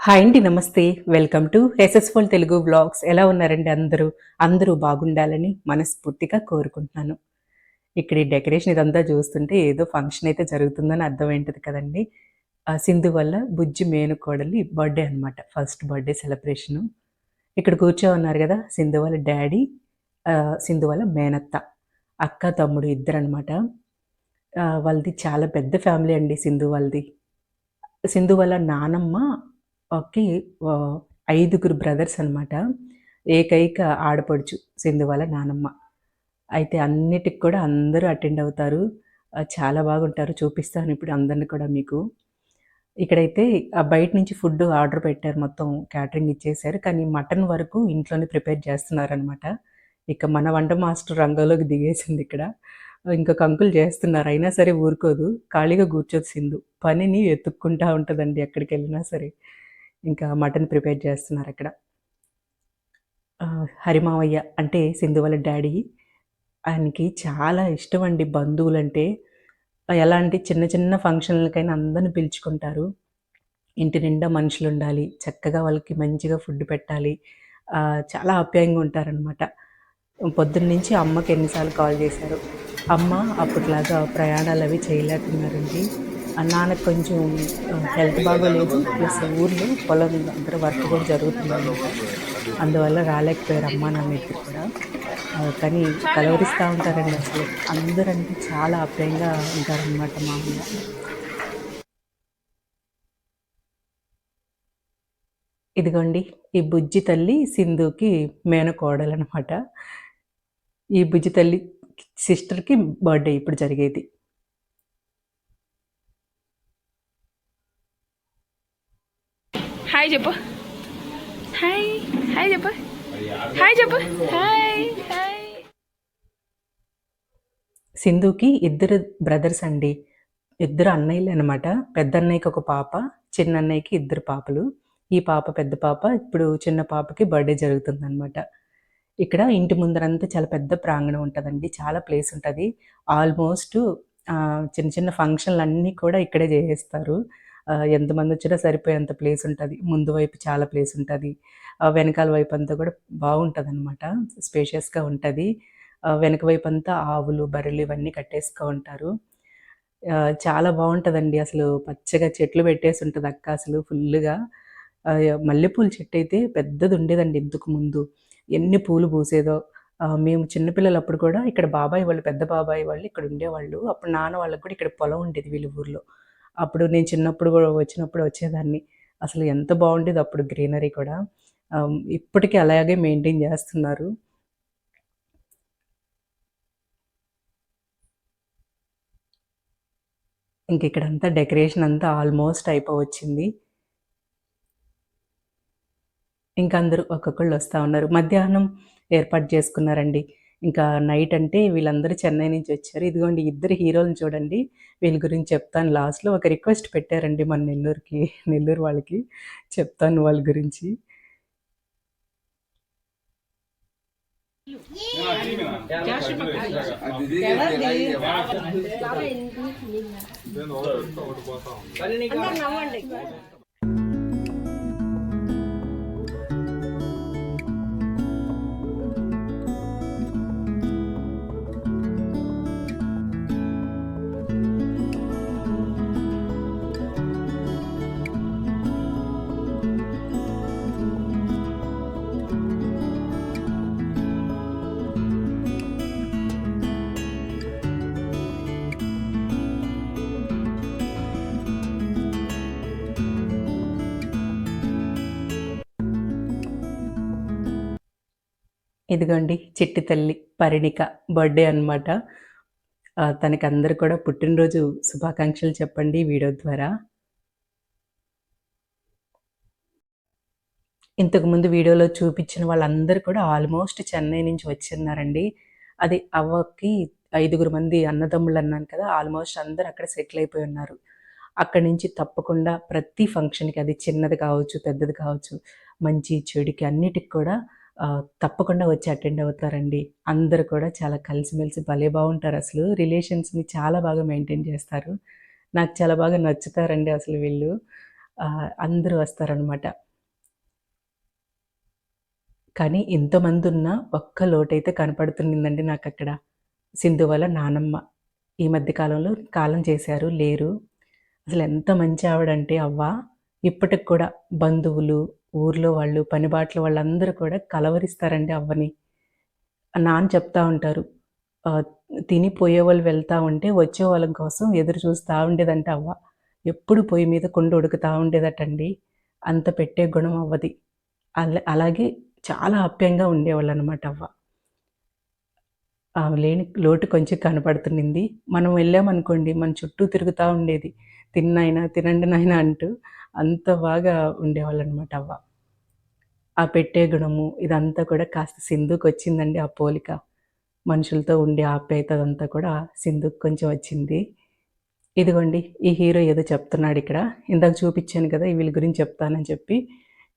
Hi అండి. నమస్తే. Welcome to ఎస్ఎస్‌ఫుల్ తెలుగు వ్లాగ్స్. ఎలా ఉన్నారండి అందరూ? అందరూ బాగుండాలని మనస్ఫూర్తిగా కోరుకుంటున్నాను. ఇక్కడ ఈ డెకరేషన్ ఇదంతా చూస్తుంటే ఏదో ఫంక్షన్ అయితే జరుగుతుందని అర్థమైంటది కదండీ! సింధు వాళ్ళ బుజ్జి మేనకోడలి బర్త్‌డే అనమాట. First birthday celebration. ఇక్కడ కూర్చోనున్నారు గదా! సింధు వాళ్ళ డ్యాడీ, సింధు వాళ్ళ మేనత్త. అక్క, తమ్ముడు ఇద్దరనమాట. వాళ్ళది చాలా పెద్ద ఫ్యామిలీ అండి సింధు వాళ్ళది. సింధు వాళ్ళ నానమ్మకి ఆహ్, 5గురు బ్రదర్స్ అనమాట. ఏకైక ఆడపడుచు సింధు వాళ్ళ నానమ్మ. అయితే అన్నిటికి కూడా అందరూ అటెండ్ అవుతారు. చాలా బాగుంటారు. చూపిస్తాను ఇప్పుడు అందరిని కూడా మీకు. ఇక్కడైతే బయట నుంచి ఫుడ్ ఆర్డర్ పెట్టారు. మొత్తం క్యాటరింగ్ ఇచ్చేసారు. కానీ మటన్ వరకు ఇంట్లోనే ప్రిపేర్ చేస్తున్నారనమాట. ఇక మన వంట మాస్టర్ రంగంలోకి దిగేసిందిక్కడ. ఇంకొక అంకుల్ చేస్తున్నారు. అయినా సరే ఊరుకోదు. ఖాళీగా కూర్చోదు సింధు. పనిని వెతుక్కుంటా ఉంటదండి ఎక్కడికెళ్ళినా సరే. ఇంకా మటన్ ప్రిపేర్ చేస్తున్నారక్కడ. హరిమావయ్య అంటే సింధు వాళ్ళ డ్యాడీ. ఆయనకి చాలా ఇష్టమండి బంధువులంటే. ఎలా అంటే చిన్న చిన్న ఫంక్షన్‌లకైనా అందరిని పిలుచుకుంటారు. ఇంటి నిండా మనుషులుండాలి. చక్కగా వాళ్ళకి మంచిగా ఫుడ్ పెట్టాలి. చాలా ఆప్యాయంగా ఉంటారనమాట. పొద్దున్నుంచి అమ్మకి ఎన్ని సార్లు కాల్ చేశారో. అమ్మ అప్పట్లాగా ప్రయాణాలవి చేయలేకున్నారండి. నాన్నకి కొంచెం హెల్త్ బాగోలేదు. ప్లస్ ఊర్లో పొలం దగ్గర వర్క్ కూడా జరుగుతుందనమాట. అందువల్ల రాలేకపోయారు అమ్మా, నాన్న ఇద్దరు కూడా. కానీ కలవరిస్తా ఉంటారండి అసలు. అందరంటే చాలా ఆప్యాయంగా ఉంటారనమాట మామయ్య. ఇదిగోండి ఈ బుజ్జి తల్లి సింధుకి మేనకోడలనమాట. ఈ బుజ్జి తల్లి సిస్టర్‌కి బర్త్‌డే ఇప్పుడు జరిగేది. హాయ్ చెప్పు. హాయ్ హాయ్ చెప్పు. హాయ్ చెప్పు. Hi hi. సింధుకి ఇద్దరు బ్రదర్స్ అండి. ఇద్దరు అన్నయ్యలనమాట. పెద్దన్నయ్యకి ఒక పాప, చిన్నన్నయ్యకి ఇద్దరు పాపలు. ఈ పాప పెద్ద పాప, ఇప్పుడు చిన్న పాపకి బర్త్‌డే జరుగుతుందనమాట. ఇక్కడ ఇంటి ముందరంతా చాలా పెద్ద ప్రాంగణం ఉంటదండి. చాలా ప్లేస్ ఉంటది. ఆల్మోస్ట్ చిన్న చిన్న ఫంక్షన్‌లన్నీ కూడా ఇక్కడే జేసేస్తారు. ఎంతమందొచ్చినా సరిపోయేంత ప్లేస్ ఉంటది. ముందు వైపు చాలా ప్లేస్ ఉంటది. వెనకాల వైపంతా కూడా బాగుంటదనమాట. స్పేషియస్‌గా ఉంటది. వెనక వైపంతా ఆవులు, బర్రెలు ఇవన్నీ కట్టేసుకో ఉంటారు. చాలా బావుంటదండి. అసలు పచ్చగా చెట్లు పెట్టేసుంటది అక్క అసలు ఫుల్లుగా. మల్లెపూల చెట్టయితే పెద్దదుండేదండి ఇంతకు ముందు. ఎన్ని పూలు పూసేదో. మేము చిన్న పిల్లలప్పుడు కూడా ఇక్కడ బాబాయ్ వాళ్ళు, పెద్ద బాబాయ్ వాళ్ళు ఇక్కడ ఉండేవాళ్ళు. అప్పుడు నాన్న వాళ్ళకి కూడా ఇక్కడ పొలం ఉండేది వీళ్ళ ఊర్లో. అప్పుడు నేను చిన్నప్పుడు గూడా వచ్చినప్పుడు వచ్చేదాన్ని. అసలు ఎంత బావుండేదో అప్పుడు గ్రీనరీ కూడా. ఇప్పటికి అలాగే మెయింటైన్ జేస్తున్నారు. ఇంకిక్కడంతా డెకరేషన్ అంతా ఆల్మోస్ట్ అయిపోవచ్చింది. ఇంక అందరూ ఒక్కొక్కళ్ళు వస్తా ఉన్నారు. మధ్యాహ్నం ఏర్పాటు చేసుకున్నారండి. ఇంకా నైట్ అంటే వీళ్ళందరూ చెన్నై నుంచి వచ్చారు. ఇదిగోండి ఇద్దరు హీరోలని చూడండి. వీళ్ళ గురించి చెప్తాను లాస్ట్‌లో. ఒక రిక్వెస్ట్ పెట్టారండి మన నెల్లూరుకి, నెల్లూరు వాళ్ళకి. చెప్తాను వాళ్ళ గురించి. ఇదిగోండి చిట్టి తల్లి పరిణిక బర్త్‌డే అనమాట. తనకందరూ కూడా పుట్టినరోజు శుభాకాంక్షలు చెప్పండి వీడియో ద్వారా. ఇంతకుముందు వీడియోలో చూపించిన వాళ్ళందరూ కూడా ఆల్మోస్ట్ చెన్నై నుంచి వచ్చున్నారండి. అది అవ్వకి 5గురు మంది అన్నదమ్ములన్నాను కదా! ఆల్మోస్ట్ అందరూ అక్కడ సెటిల్ అయిపోయి ఉన్నారు. అక్కడి నుంచి తప్పకుండా ప్రతి ఫంక్షన్‌కి అది చిన్నది కావచ్చు, పెద్దది కావచ్చు, మంచి, చెడుకి అన్నిటికి కూడా తప్పకుండా వచ్చి అటెండ్ అవుతారండి. అందరూ కూడా చాలా కలిసిమెలిసి భలే బావుంటారసలు. రిలేషన్స్‌ని చాలా బాగా మెయింటైన్ చేస్తారు. నాకు చాలా బాగా నచ్చుతారండి అసలు వీళ్ళు. అందరూ వస్తారనమాట. కానీ ఇంతమందున్నా ఒక్క లోటైతే కనపడుతుండిందండి నాకక్కడ. సింధు వాళ్ళ నానమ్మ. ఈ మధ్య కాలంలో కాలం చేశారు, లేరు. అసలెంత మంచి ఆవిడంటే అవ్వ, ఇప్పటికి కూడా బంధువులు, ఊర్లో వాళ్ళు, పనిబాట్ల వాళ్ళందరూ కూడా కలవరిస్తారండి అవ్వని. నాన్న చెప్తా ఉంటారు. ఆహ్, తిని పోయేవాళ్ళు వెళ్తా ఉంటే, వచ్చేవాళ్ళ కోసం ఎదురు చూస్తా ఉండేదంట అవ్వ. ఎప్పుడు పొయ్యి మీద కుండ ఉడుకుతా ఉండేదటండి. అంత పెట్టే గుణం అవ్వది. అలాగే చాలా ఆప్యాయంగా ఉండేవాళ్ళనమాట అవ్వ. ఆమె లేని లోటు కొంచెం కనపడుతుండింది. మనం వెళ్ళామనుకోండి, మన చుట్టూ తిరుగుతా ఉండేది. తిన్నాయనా, తినండి నాయనా అంటూ అంత బాగా ఉండేవాళ్ళనమాట అవ్వ. ఆ పెట్టే గుణము ఇదంతా కూడా కాస్త సింధుకొచ్చిందండి ఆ పోలిక. మనుషులతో ఉండే ఆప్యాయత అదంతా కూడా సింధుకి కొంచెం వచ్చింది. ఇదిగోండి ఈ హీరో ఏదో చెప్తున్నాడిక్కడ. ఇందాక చూపిచ్చాను కదా! వీళ్ళ గురించి చెప్తానని చెప్పి.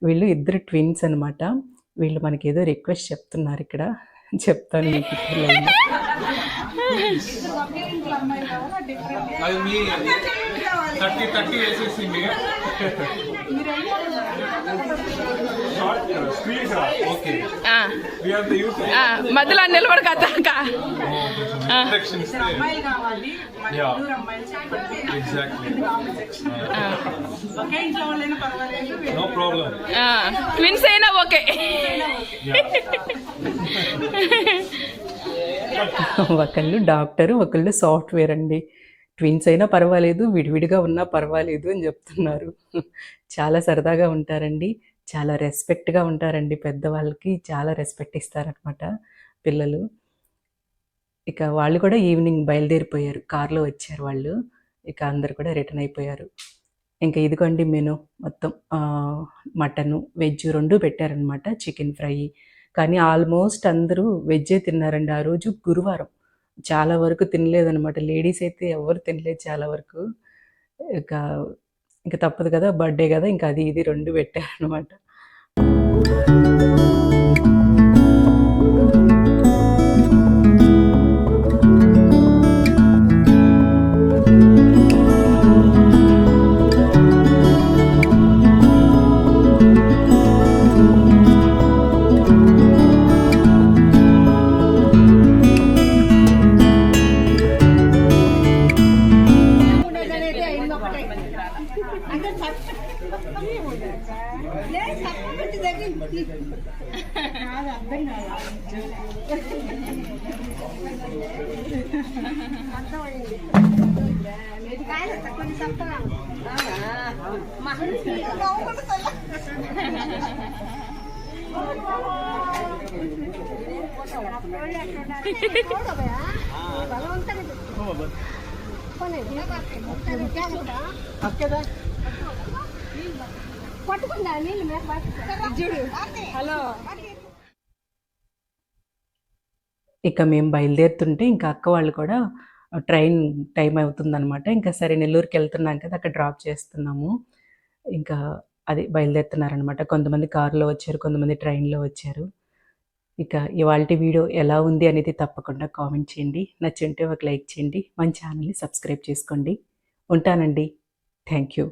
వీళ్ళు ఇద్దరు ట్విన్స్ అనమాట. వీళ్ళు మనకేదో రిక్వెస్ట్ చెప్తున్నారిక్కడ. చెప్తాను మీకు ఇప్పుడు లైన్‌లో. అది మీ 30 వేసేసింది ఓకే మధ్యలో నిలబడి కదా నో ప్రాబ్లం ట్విన్స్ అయినా ఓకే. ఒకళ్ళు డాక్టరు, ఒకళ్ళు సాఫ్ట్‌వేర్ అండి. ట్విన్స్ అయినా పర్వాలేదు, విడివిడిగా ఉన్నా పర్వాలేదు అని చెప్తున్నారు. చాలా సరదాగా ఉంటారండి. చాలా రెస్పెక్ట్‌గా ఉంటారండి. పెద్దవాళ్ళకి చాలా రెస్పెక్ట్ ఇస్తారనమాట పిల్లలు. ఇక వాళ్ళు కూడా ఈవినింగ్ బయలుదేరిపోయారు. కార్‌లో వచ్చారు వాళ్ళు. ఇక అందరూ కూడా రిటర్న్ అయిపోయారు. ఇంక ఇదిగోండి మెను మొత్తం మటను, వెజ్ 2 పెట్టారనమాట. Chicken fry. కానీ ఆల్మోస్ట్ అందరూ వెజ్జే తిన్నారండి. ఆ రోజు గురువారం. చాలా వరకు తినలేదనమాట. లేడీస్ అయితే ఎవ్వరు తినలేదు చాలా వరకు. ఇక ఇంక తప్పదు కదా! బర్త్‌డే కదా! ఇంక అది ఇది 2 పెట్టారనమాట. పట్టుకుందా నీళ్ళు చూడు. హలో ఇక మేము బయలుదేరుతుంటే ఇంకా అక్క వాళ్ళు కూడా ట్రైన్ టైం అవుతుందనమాట. ఇంకా సరే నెల్లూరుకెళ్తున్నాం కదా! అక్కడ డ్రాప్ చేస్తున్నాము. ఇంకా అది బయలుదేరుతున్నారనమాట. కొంతమంది కారులో వచ్చారు, కొంతమంది ట్రైన్‌లో వచ్చారు. ఇక ఇవాల్టి వీడియో ఎలా ఉంది అనేది తప్పకుండా కామెంట్ చేయండి. నచ్చుంటే ఒక లైక్ చేయండి. మన ఛానల్‌ని సబ్స్క్రైబ్ చేసుకోండి. ఉంటానండి. Thank you.